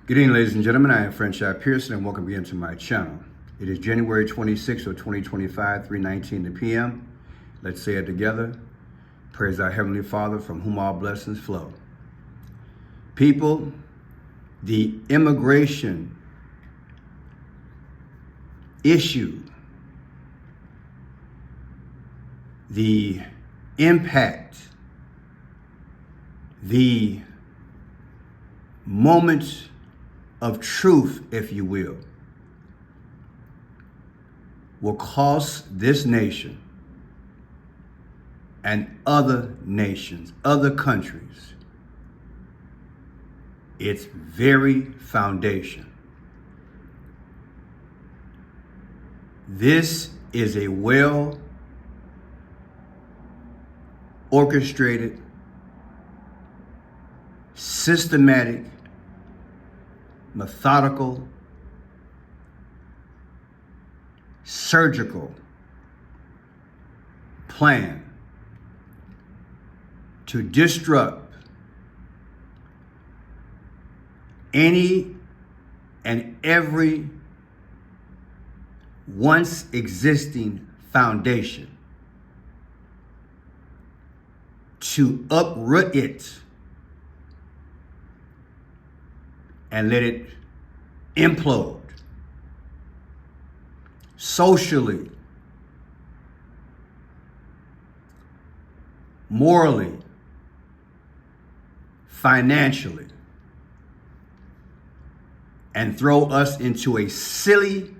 Good evening, ladies and gentlemen. I am Franchise Pearson, and welcome again to my channel. It is January 26th of 2025, 3:19 p.m. Let's say it together. Praise our Heavenly Father, from whom all blessings flow. People, the immigration issue, the impact, the moment of truth, if you will cost this nation and other nations, other countries, its very foundation. This is a well orchestrated, systematic, methodical, surgical plan to disrupt any and every once existing foundation, to uproot it and let it implode socially, morally, financially, and throw us into a silly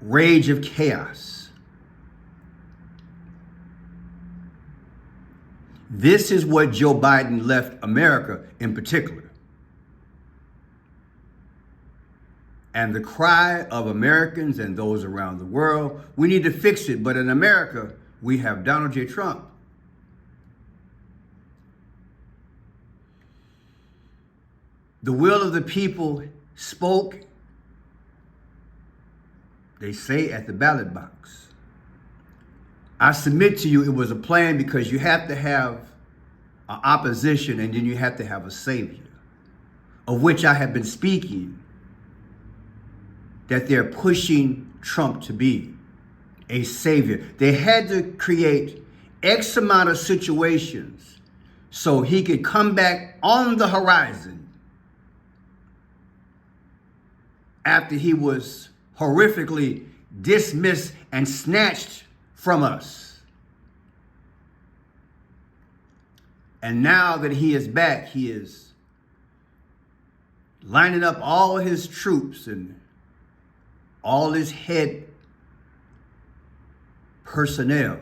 rage of chaos. This is what Joe Biden left America in particular. And the cry of Americans and those around the world, we need to fix it. But in America, we have Donald J. Trump. The will of the people spoke, they say, at the ballot box. I submit to you, it was a plan, because you have to have an opposition and then you have to have a savior, of which I have been speaking, that they're pushing Trump to be a savior. They had to create X amount of situations so he could come back on the horizon after he was horrifically dismissed and snatched from us. And now that he is back, he is lining up all his troops and all his head personnel,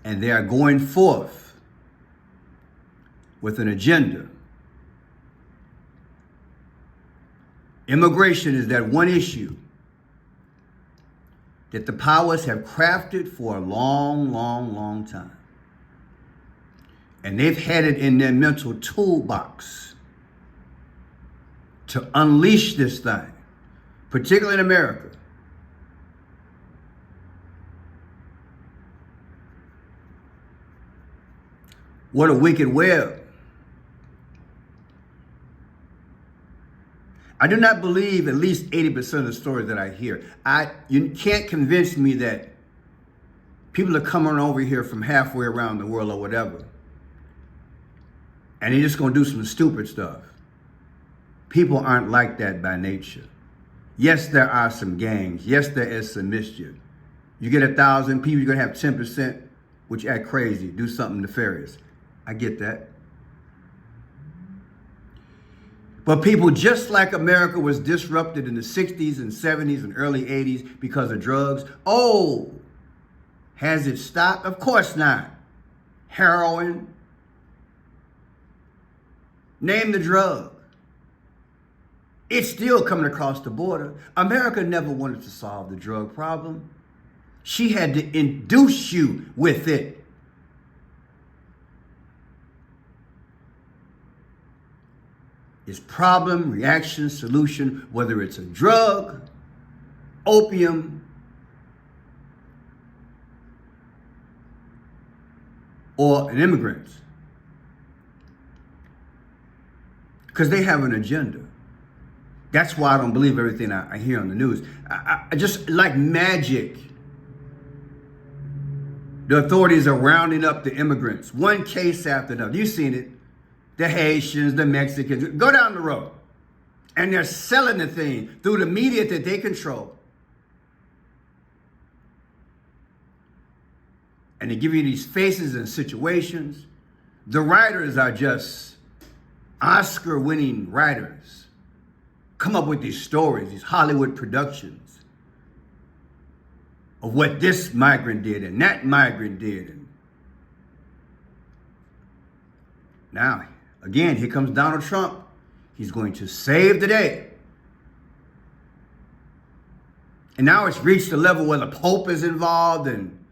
and they are going forth with an agenda. Immigration is that one issue that the powers have crafted for a long time. And they've had it in their mental toolbox to unleash this thing, particularly in America. What a wicked web. I do not believe at least 80% of the stories that I hear. You can't convince me that people are coming over here from halfway around the world or whatever, and they're just going to do some stupid stuff. People aren't like that by nature. Yes, there are some gangs. Yes, there is some mischief. You get 1,000 people, you're going to have 10% which act crazy, do something nefarious. I get that. But people, just like America was disrupted in the 60s and 70s and early 80s because of drugs, oh, has it stopped? Of course not. Heroin. Name the drug. It's still coming across the border. America never wanted to solve the drug problem. She had to induce you with it. It's problem, reaction, solution, whether it's a drug, opium, or an immigrant. because they have an agenda. That's why I don't believe everything I hear on the news. I just like magic. The authorities are rounding up the immigrants, one case after another. You've seen it. The Haitians, the Mexicans, go down the road. And they're selling the thing through the media that they control. And they give you these faces and situations. The writers are just Oscar-winning writers. Come up with these stories, these Hollywood productions of what this migrant did and that migrant did. And now, again, here comes Donald Trump. He's going to save the day. And now it's reached a level where the Pope is involved and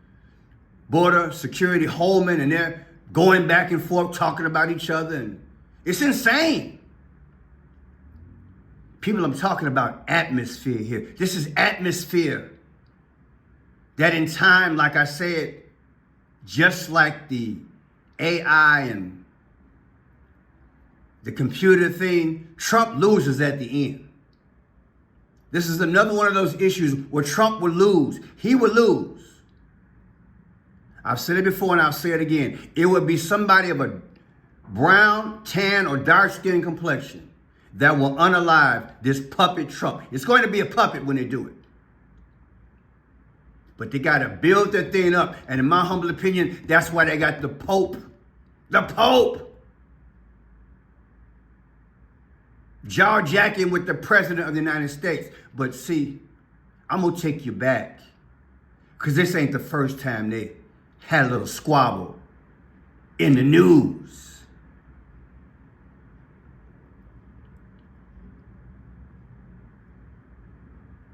border security Holman, and they're going back and forth talking about each other. And it's insane. People, I'm talking about atmosphere here. This is atmosphere that in time, like I said, just like the AI and the computer thing, Trump loses at the end. This is another one of those issues where Trump will lose. He will lose. I've said it before and I'll say it again. It would be somebody of a brown, tan, or dark skin complexion that will unalive this puppet Trump. It's going to be a puppet when they do it. But they got to build that thing up. And in my humble opinion, that's why they got the Pope. The Pope. Jaw-jacking with the President of the United States. But see, I'm going to take you back. Because this ain't the first time they had a little squabble in the news.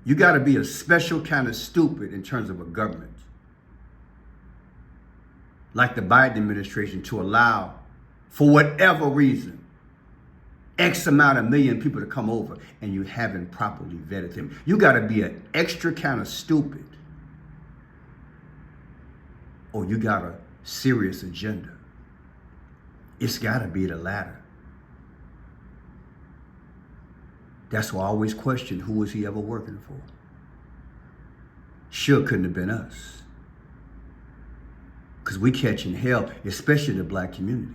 You got to be a special kind of stupid in terms of a government, like the Biden administration, to allow, for whatever reason, X amount of million people to come over and you haven't properly vetted them. You got to be an extra kind of stupid, or you got a serious agenda. It's got to be the latter. That's why I always question, who was he ever working for? Sure couldn't have been us. Because we catching hell, especially the black community.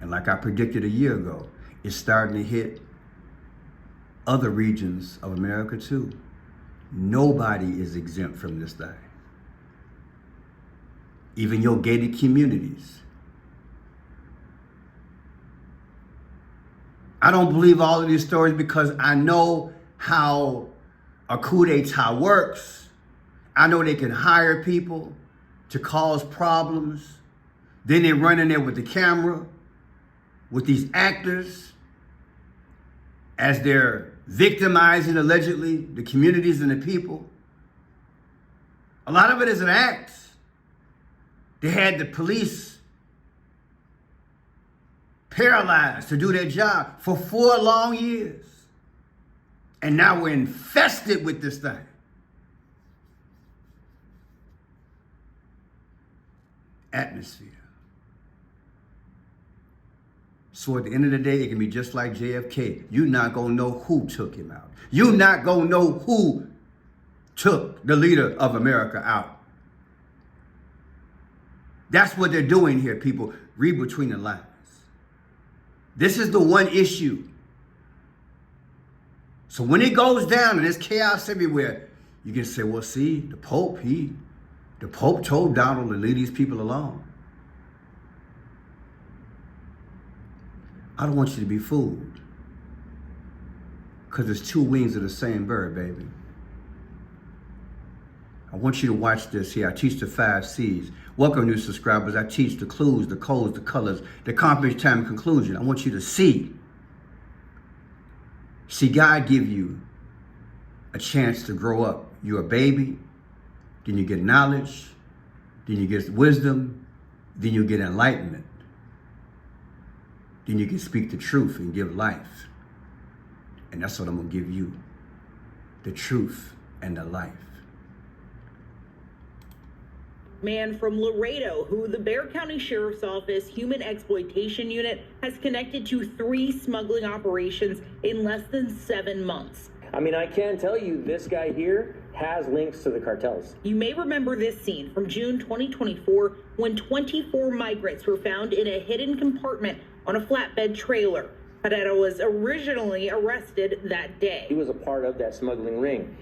And like I predicted a year ago, it's starting to hit other regions of America too. Nobody is exempt from this thing. Even your gated communities. I don't believe all of these stories because I know how a coup d'etat works. I know they can hire people to cause problems. Then they run in there with the camera, with these actors, as they're victimizing, allegedly, the communities and the people. A lot of it is an act. They had the police paralyzed to do their job for 4 long years. And now we're infested with this thing. Atmosphere. So at the end of the day, it can be just like JFK. You're not going to know who took him out. You're not going to know who took the leader of America out. That's what they're doing here, people. Read between the lines. This is the one issue. So when it goes down and there's chaos everywhere, you can say, well, see, the Pope told Donald to leave these people alone. I don't want you to be fooled. Because there's 2 wings of the same bird, baby. I want you to watch this here. I teach the 5 C's. Welcome, new subscribers. I teach the clues, the codes, the colors, the accomplishment, time, and conclusion. I want you to see. See, God give you a chance to grow up. You're a baby, then you get knowledge, then you get wisdom, then you get enlightenment. Then you can speak the truth and give life. And that's what I'm going to give you. The truth and the life. man from Laredo, who the Bexar County Sheriff's Office Human Exploitation Unit has connected to 3 smuggling operations in less than 7 months. I mean, I can tell you this guy here has links to the cartels. You may remember this scene from June 2024 when 24 migrants were found in a hidden compartment on a flatbed trailer. Herrera was originally arrested that day. He was a part of that smuggling ring.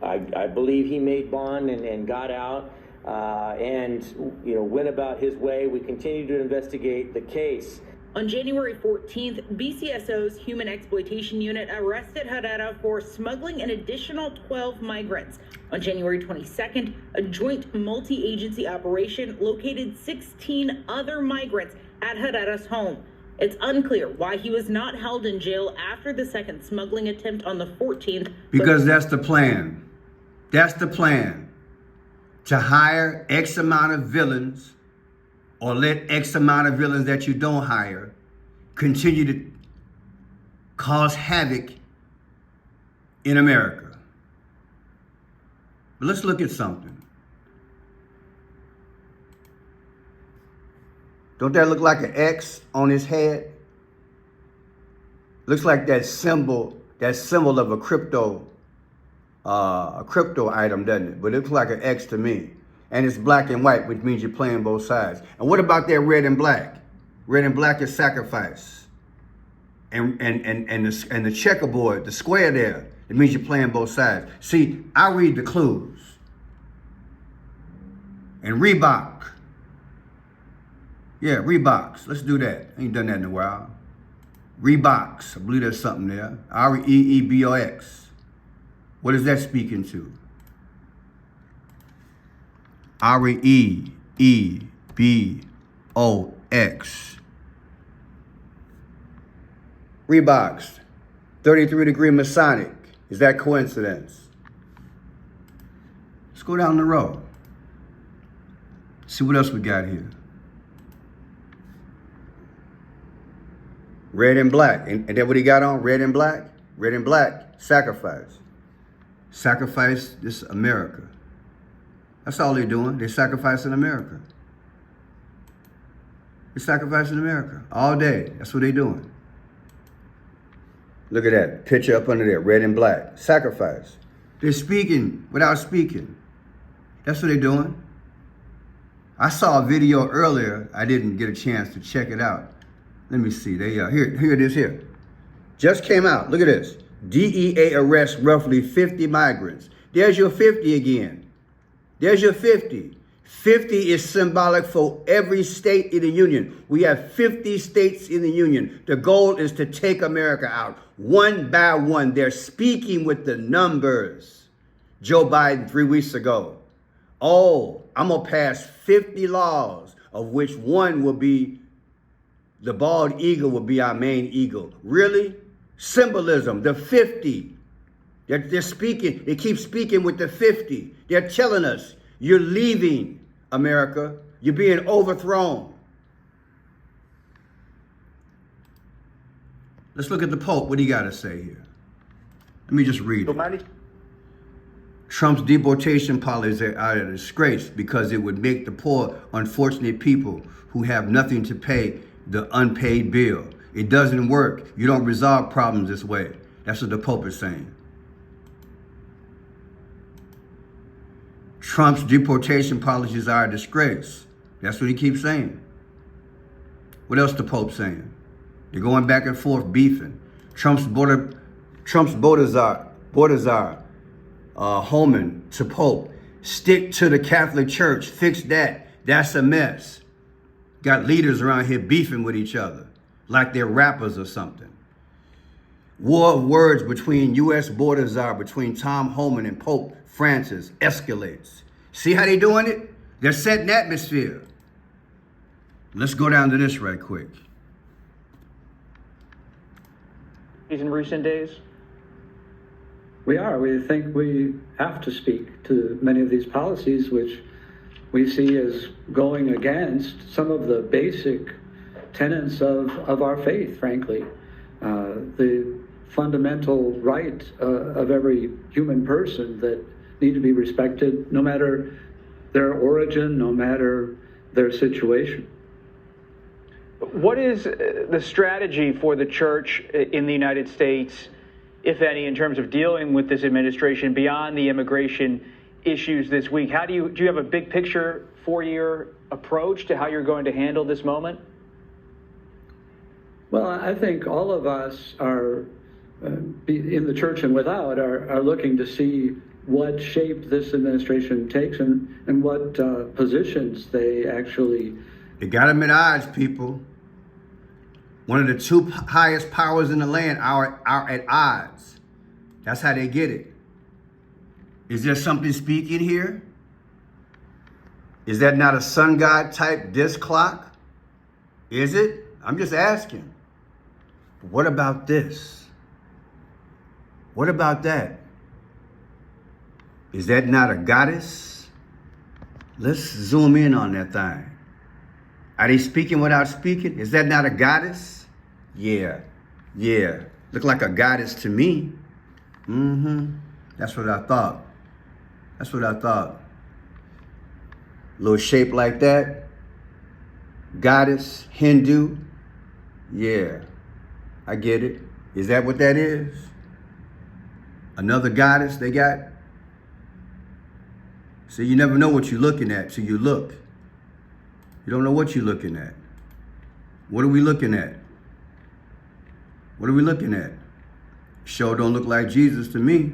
I believe he made bond and got out and went about his way. We continue to investigate the case. On January 14th, BCSO's Human Exploitation Unit arrested Herrera for smuggling an additional 12 migrants. On January 22nd, a joint multi-agency operation located 16 other migrants at Herrera's home. It's unclear why he was not held in jail after the second smuggling attempt on the 14th. Because that's the plan. That's the plan. To hire X amount of villains, or let X amount of villains that you don't hire continue to cause havoc in America. But let's look at something. Don't that look like an X on his head? Looks like that symbol of a crypto item, doesn't it? But it looks like an X to me. And it's black and white, which means you're playing both sides. And what about that red and black? Red and black is sacrifice. And the checkerboard, the square there, it means you're playing both sides. See, I read the clues. And Reebok. Yeah, Reeboks. Let's do that. I ain't done that in a while. Reeboks. I believe there's something there. R-E-E-B-O-X. What is that speaking to? R-E-E-B-O-X. Reeboks. 33-degree Masonic. Is that coincidence? Let's go down the road. See what else we got here. Red and black. And then what he got on? Red and black? Red and black. Sacrifice. Sacrifice this America. That's all they're doing. They're sacrificing America. They're sacrificing America all day. That's what they're doing. Look at that picture up under there, red and black. Sacrifice. They're speaking without speaking. That's what they're doing. I saw a video earlier. I didn't get a chance to check it out. Let me see. Here it is here. Just came out. Look at this. DEA arrests roughly 50 migrants. There's your 50 again. There's your 50. 50 is symbolic for every state in the union. We have 50 states in the union. The goal is to take America out one by one. They're speaking with the numbers. Joe Biden 3 weeks ago. Oh, I'm going to pass 50 laws, of which one will be the bald eagle will be our main eagle. Really? Symbolism, the 50. They're speaking, they keep speaking with the 50. They're telling us, you're leaving America. You're being overthrown. Let's look at the Pope. What do you got to say here? Let me just read it. Trump's deportation policies are a disgrace because it would make the poor, unfortunate people who have nothing to pay the unpaid bill. It doesn't work. You don't resolve problems this way. That's what the Pope is saying. Trump's deportation policies are a disgrace. That's what he keeps saying. What else the Pope saying? They're going back and forth beefing. Trump's Balthazar Holman to Pope. Stick to the Catholic Church. Fix that. That's a mess. Got leaders around here beefing with each other like they're rappers or something. War of words between U.S. Balthazar, between Tom Homan and Pope Francis escalates. See how they doing it? They're setting atmosphere. Let's go down to this right quick. In recent days? We are. We think we have to speak to many of these policies, which we see as going against some of the basic tenets of our faith, frankly. The fundamental right of every human person that need to be respected, no matter their origin, no matter their situation. What is the strategy for the church in the United States, if any, in terms of dealing with this administration beyond the immigration issues this week? Do you have a big picture 4-year approach to how you're going to handle this moment? Well, I think all of us are, in the church and without, are looking to see what shape this administration takes and what positions they actually. They got them at odds, people. One of the two highest powers in the land are at odds. That's how they get it. Is there something speaking here? Is that not a sun god type disc clock? Is it? I'm just asking. What about this? What about that? Is that not a goddess? Let's zoom in on that thing. Are they speaking without speaking? Is that not a goddess? Yeah. Look like a goddess to me. That's what I thought. Little shape like that. Goddess, Hindu. Yeah, I get it. Is that what that is? Another goddess they got? See, you never know what you're looking at till you look. You don't know what you're looking at. What are we looking at? Sure don't look like Jesus to me.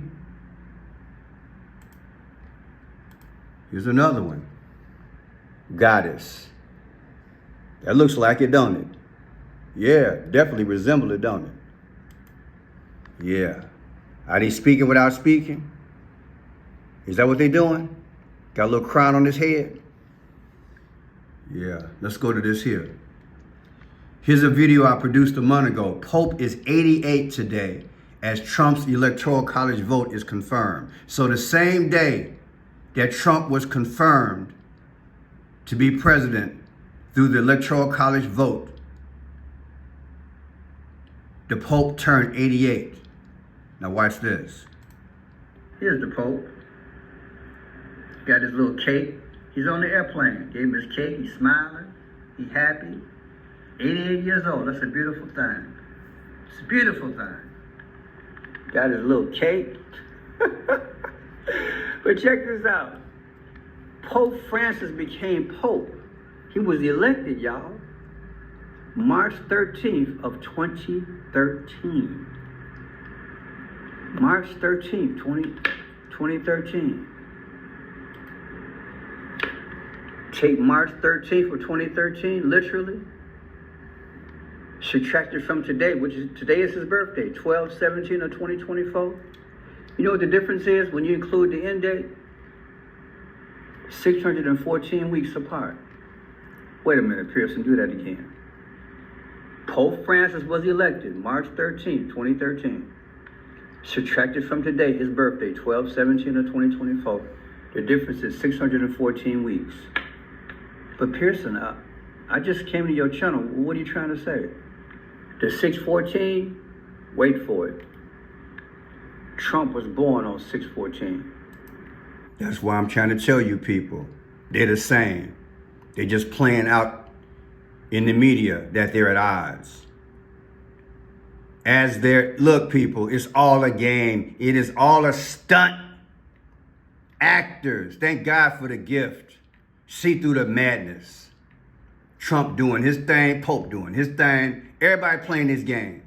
Here's another one. Goddess. That looks like it, don't it? Yeah, definitely resemble it, don't it? Yeah. Are they speaking without speaking? Is that what they doing? Got a little crown on his head? Yeah, let's go to this here. Here's a video I produced a month ago. Pope is 88 today as Trump's Electoral College vote is confirmed. So the same day that Trump was confirmed to be president through the Electoral College vote, the Pope turned 88. Now watch this. Here's the Pope. Got his little cake. He's on the airplane. Gave him his cake. He's smiling. He's happy. 88 years old. That's a beautiful thing. It's a beautiful thing. Got his little cake. But check this out. Pope Francis became Pope. He was elected, y'all, March 13th of 2013. March 13th, 2013. Take March 13th of 2013, literally. Subtracted from today, which is, today is his birthday, 12/17 of 2024. You know what the difference is when you include the end date? 614 weeks apart. Wait a minute, Pearson, do that again. Pope Francis was elected March 13th, 2013. Subtracted from today, his birthday, 12/17 of 2024. The difference is 614 weeks. But Pearson, I just came to your channel. What are you trying to say? The 614, wait for it. Trump was born on 614. That's why I'm trying to tell you people, they're the same. They're just playing out in the media that they're at odds. Look people, it's all a game. It is all a stunt. Actors, thank God for the gift. See through the madness. Trump doing his thing, Pope doing his thing, everybody playing his games.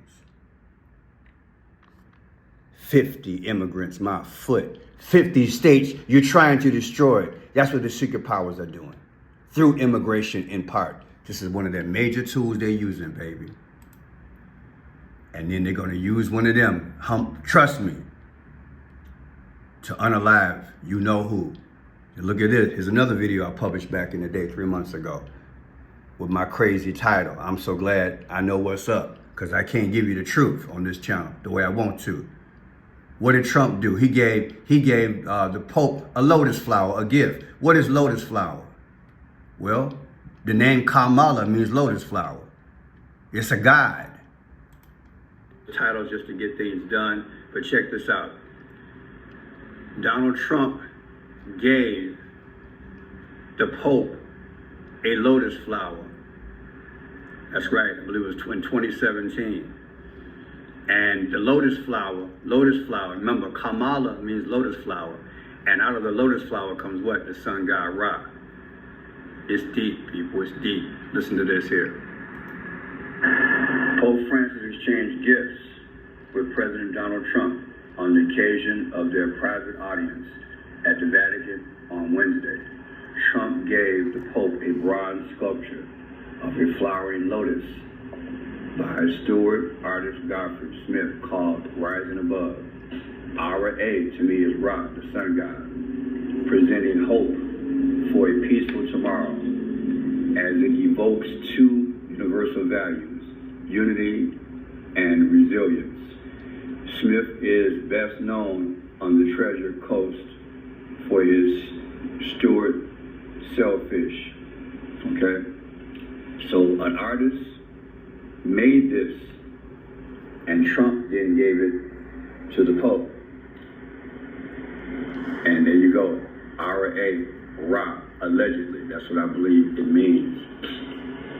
50 immigrants, my foot. 50 states you're trying to destroy. That's what the secret powers are doing. Through immigration in part. This is one of their major tools they're using, baby. And then they're going to use one of them, trust me, to unalive you know who. And look at this. Here's another video I published back in the day, 3 months ago, with my crazy title. I'm so glad I know what's up, because I can't give you the truth on this channel the way I want to. What did Trump do? He gave the Pope a lotus flower, a gift. What is lotus flower? Well, the name Kamala means lotus flower. It's a guide. The title is just to get things done, but check this out. Donald Trump gave the Pope a lotus flower. That's right, I believe it was in 2017. And the lotus flower, remember Kamala means lotus flower. And out of the lotus flower comes what? The sun god Ra. It's deep, people, it's deep. Listen to this here. Pope Francis exchanged gifts with President Donald Trump on the occasion of their private audience at the Vatican on Wednesday. Trump gave the Pope a bronze sculpture of a flowering lotus by steward artist Godfrey Smith called Rising Above. Our A to me is Ra, the sun god, presenting hope for a peaceful tomorrow as it evokes two universal values, unity and resilience. Smith is best known on the Treasure Coast for his Stuart Sailfish, okay? So an artist made this, and Trump then gave it to the Pope. And there you go, R.A. Ra, allegedly. That's what I believe it means.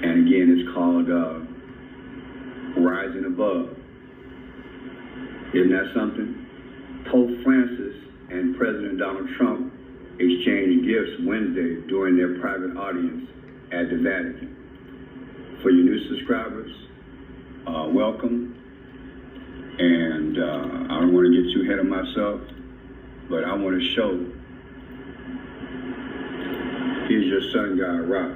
And again, it's called Rising Above. Isn't that something? Pope Francis and President Donald Trump exchanged gifts Wednesday during their private audience at the Vatican. For your new subscribers, welcome. And I don't want to get too ahead of myself, but I want to show. Here's your sun god, Ra.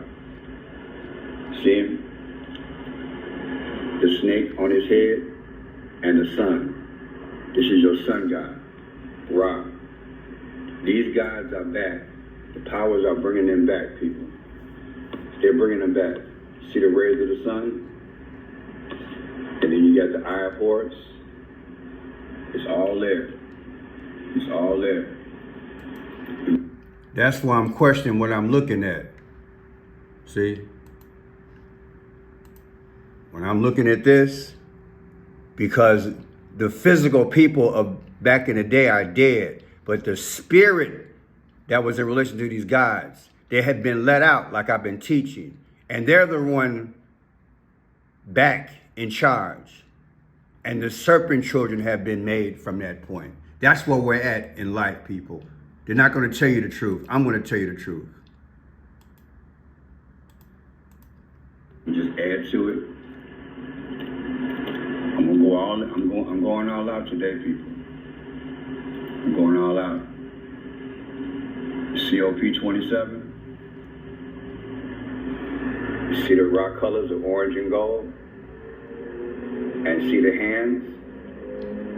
See him? The snake on his head and the sun. This is your sun god, Ra. These gods are back. The powers are bringing them back, people. They're bringing them back. See the rays of the sun? And then you got the eye of Horus. It's all there. It's all there. That's why I'm questioning what I'm looking at. See? When I'm looking at this, because the physical people of back in the day are dead, but the spirit that was in relation to these gods, they had been let out like I've been teaching. And they're the one back in charge. And the serpent children have been made from that point. That's where we're at in life, people. They're not going to tell you the truth. I'm going to tell you the truth. Just add to it. I'm going all out today, people. I'm going all out. COP27. You see the rock colors of orange and gold? And see the hands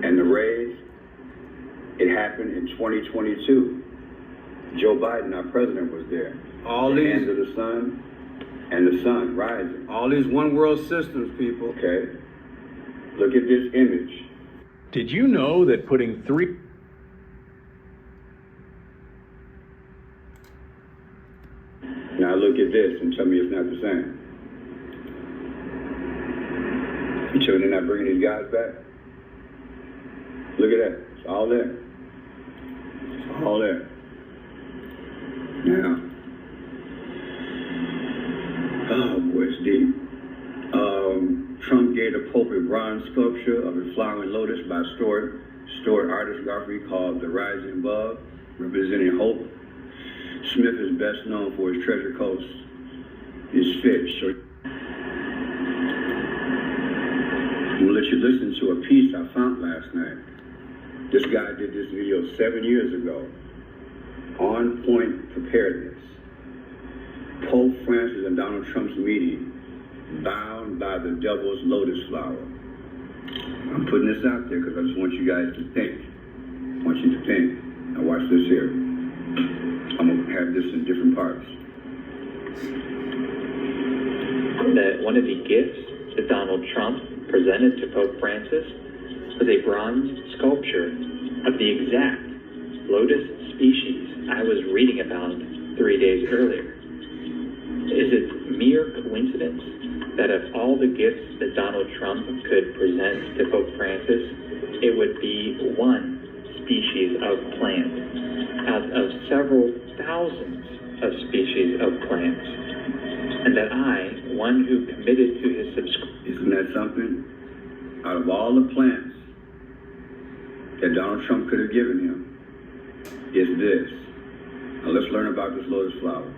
and the rays? It happened in 2022. Joe Biden, our president, was there. All the hands of the sun and the sun rising. All these one world systems, people. Okay. Look at this image. Did you know that putting three... Now look at this and tell me it's not the same. You sure they're not bringing these guys back? Look at that. It's all there. It's all there. Now, oh boy, it's deep. Trump gave the Pope a bronze sculpture of a flowering lotus by stored artist Godfrey called The Rising Above, representing hope. Smith is best known for his Treasure Coast, his fish. So I'm gonna let you listen to a piece I found last night. This guy did this video 7 years ago. On point preparedness. Pope Francis and Donald Trump's meeting, bound by the devil's lotus flower. I'm putting this out there because I just want you guys to think. I want you to think. Now watch this here. I'm gonna have this in different parts. That one of the gifts that Donald Trump presented to Pope Francis was a bronze sculpture of the exact lotus species I was reading about 3 days earlier. Is it mere coincidence that of all the gifts that Donald Trump could present to Pope Francis, it would be one species of plant out of several thousands of species of plants, and that I, one who committed to his subscription. Isn't that something? Out of all the plants that Donald Trump could have given him, is this. Now let's learn about this lotus flower.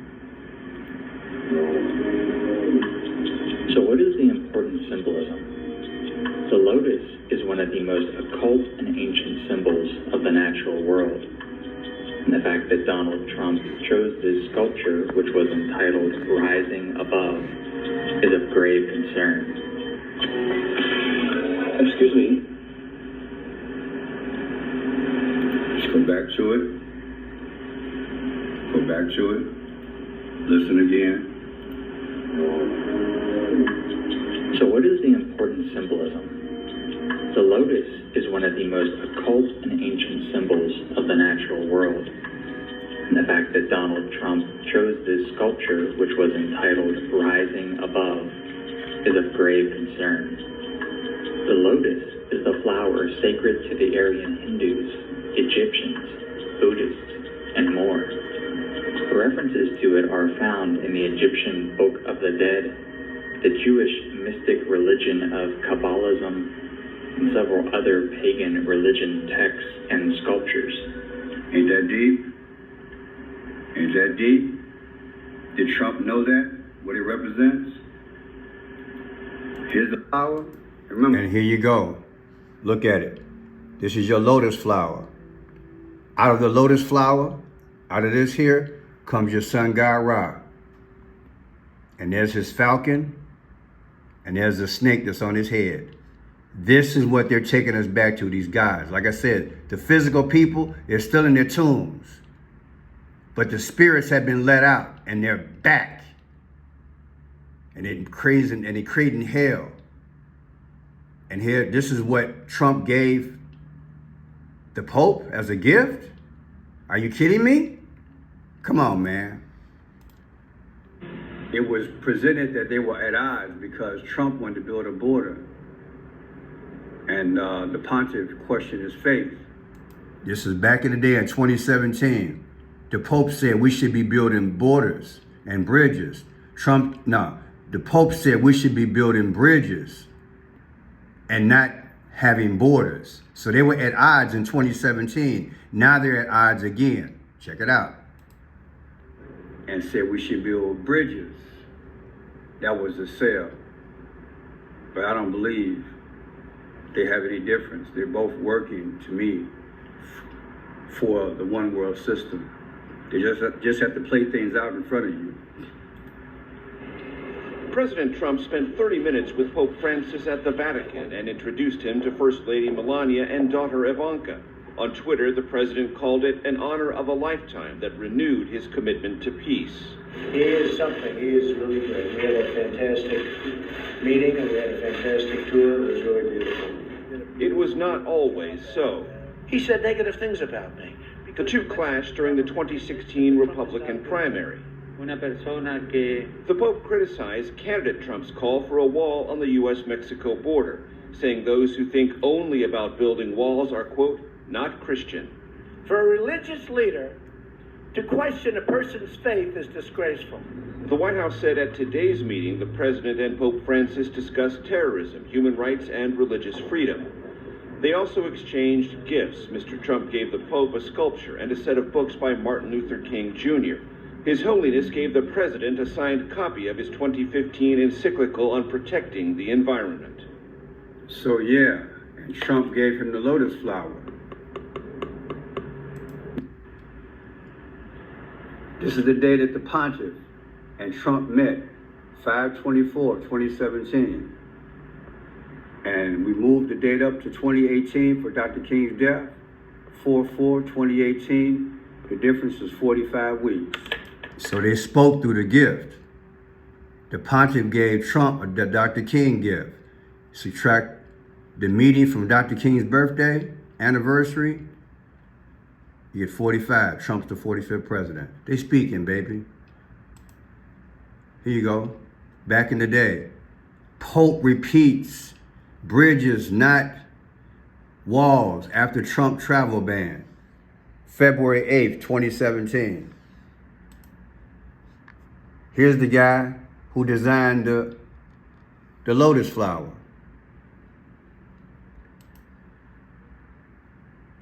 So what is the important symbolism? The lotus is one of the most occult and ancient symbols of the natural world. And the fact that Donald Trump chose this sculpture, which was entitled Rising Above, is of grave concern. Excuse me. Let's go back to it. Go back to it. Listen again. So what is the important symbolism? The lotus is one of the most occult and ancient symbols of the natural world. And the fact that Donald Trump chose this sculpture, which was entitled Rising Above, is of grave concern. The lotus is the flower sacred to the Aryan Hindus, Egyptians, Buddhists, and more. References to it are found in the Egyptian Book of the Dead, the Jewish mystic religion of Kabbalism, and several other pagan religion texts and sculptures. Ain't that deep? Ain't that deep? Did Trump know that? What it represents? Here's the flower. Remember. And here you go. Look at it. This is your lotus flower. Out of the lotus flower, out of this here, comes your sun god Ra. And there's his falcon, and there's the snake that's on his head. This is what they're taking us back to, these guys. Like I said, the physical people, they're still in their tombs. But the spirits have been let out, and they're back. And they're creating hell. And here, this is what Trump gave the Pope as a gift? Are you kidding me? Come on, man. It was presented that they were at odds because Trump wanted to build a border. And the pontiff questioned his faith. This is back in the day in 2017. The Pope said we should be building borders and bridges. The Pope said we should be building bridges and not having borders. So they were at odds in 2017. Now they're at odds again. Check it out. And said we should build bridges. That was the sale. But I don't believe they have any difference. They're both working, to me, for the one world system. They just have to play things out in front of you. President Trump spent 30 minutes with Pope Francis at the Vatican and introduced him to First Lady Melania and daughter Ivanka. On Twitter, the president called it an honor of a lifetime that renewed his commitment to peace. He is something. He is really great. We had a fantastic meeting and we had a fantastic tour. It was really beautiful. It was not always so. He said negative things about me. The two clashed during the 2016 Republican primary. The Pope criticized candidate Trump's call for a wall on the U.S.-Mexico border, saying those who think only about building walls are, quote, not Christian. For a religious leader to question a person's faith is disgraceful. The White House said at today's meeting the president and Pope Francis discussed terrorism, human rights, and religious freedom. They also exchanged gifts. Mr. Trump gave the Pope a sculpture and a set of books by Martin Luther King Jr. His Holiness gave the president a signed copy of his 2015 encyclical on protecting the environment. So yeah, and Trump gave him the lotus flower. This is the day that the pontiff and Trump met, 5/24/2017. And we moved the date up to 2018 for Dr. King's death, 4/4/2018. The difference is 45 weeks. So they spoke through the gift. The pontiff gave Trump the Dr. King gift. Subtract the meeting from Dr. King's birthday, anniversary, you get 45. Trump's the 45th president. They speaking, baby. Here you go. Back in the day, Pope repeats, bridges, not walls, after Trump travel ban. February 8th, 2017. Here's the guy who designed the lotus flower.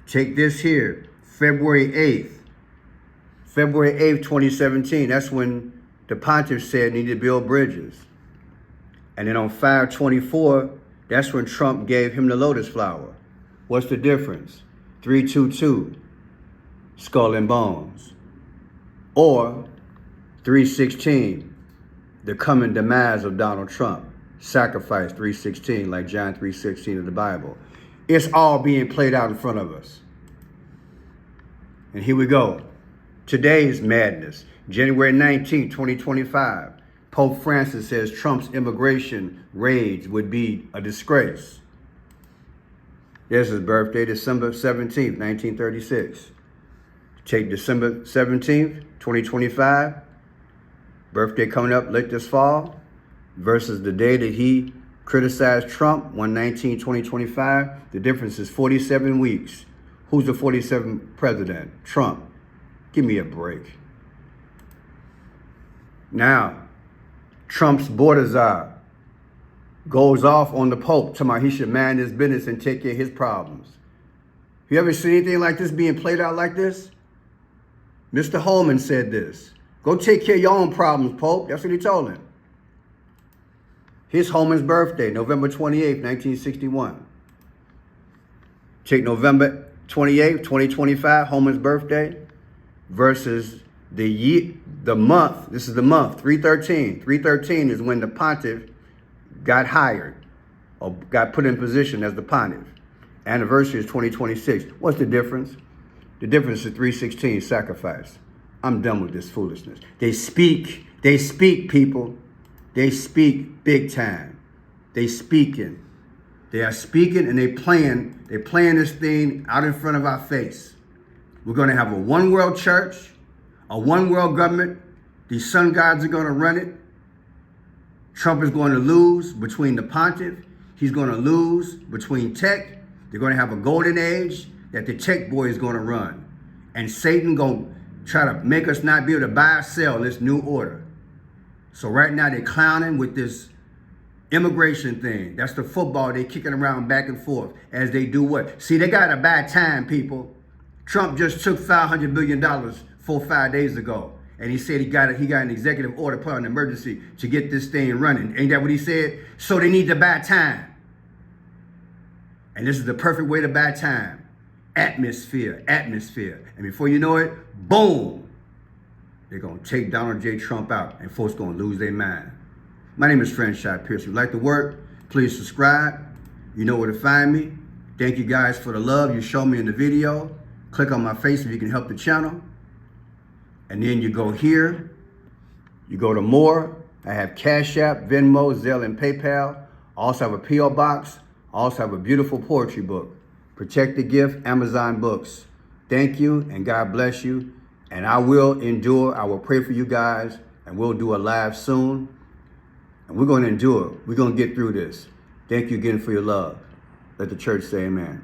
Take this here, February 8th, 2017. That's when the pontiff said need to build bridges. And then on 5/24, that's when Trump gave him the lotus flower. What's the difference? 3/22, skull and bones. Or 3/16, the coming demise of Donald Trump. Sacrifice 3/16, like John 3:16 of the Bible. It's all being played out in front of us. And here we go. Today's madness, January 19, 2025. Pope Francis says Trump's immigration raids would be a disgrace. There's his birthday, December 17th, 1936. Take December 17th, 2025, birthday coming up late this fall, versus the day that he criticized Trump, 1/19/2025. The difference is 47 weeks. Who's the 47th president? Trump. Give me a break. Now, Trump's border czar goes off on the Pope, talking about he should mind his business and take care of his problems. You ever seen anything like this being played out like this? Mr. Holman said this. Go take care of your own problems, Pope. That's what he told him. Here's Holman's birthday, November 28th, 1961. Take November 28th, 2025, Holman's birthday, versus the month. This is the month, 3/13. 3/13 is when the pontiff got hired or got put in position as the pontiff. Anniversary is 2026. What's the difference? The difference is 3/16, sacrifice. I'm done with this foolishness. They speak, people. They speak big time. They speaking. They are speaking and they're playing this thing out in front of our face. We're going to have a one world church, a one world government. These sun gods are going to run it. Trump is going to lose between the pontiff. He's going to lose between tech. They're going to have a golden age that the tech boy is going to run. And Satan going to try to make us not be able to buy or sell this new order. So right now they're clowning with this immigration thing. That's the football they're kicking around back and forth as they do what? See, they got to buy time, people. Trump just took $500 billion 4 or 5 days ago. And he said he got an executive order put on emergency to get this thing running. Ain't that what he said? So they need to buy time. And this is the perfect way to buy time. Atmosphere. And before you know it, boom, they're going to take Donald J. Trump out and folks going to lose their mind. My name is Franchise Pierce. If you like the work, please subscribe. You know where to find me. Thank you guys for the love you showed me in the video. Click on my face if you can help the channel. And then you go here. You go to more. I have Cash App, Venmo, Zelle, and PayPal. I also have a P.O. box. I also have a beautiful poetry book. Protect the Gift, Amazon Books. Thank you and God bless you. And I will endure. I will pray for you guys. And we'll do a live soon. And we're going to endure. We're going to get through this. Thank you again for your love. Let the church say amen.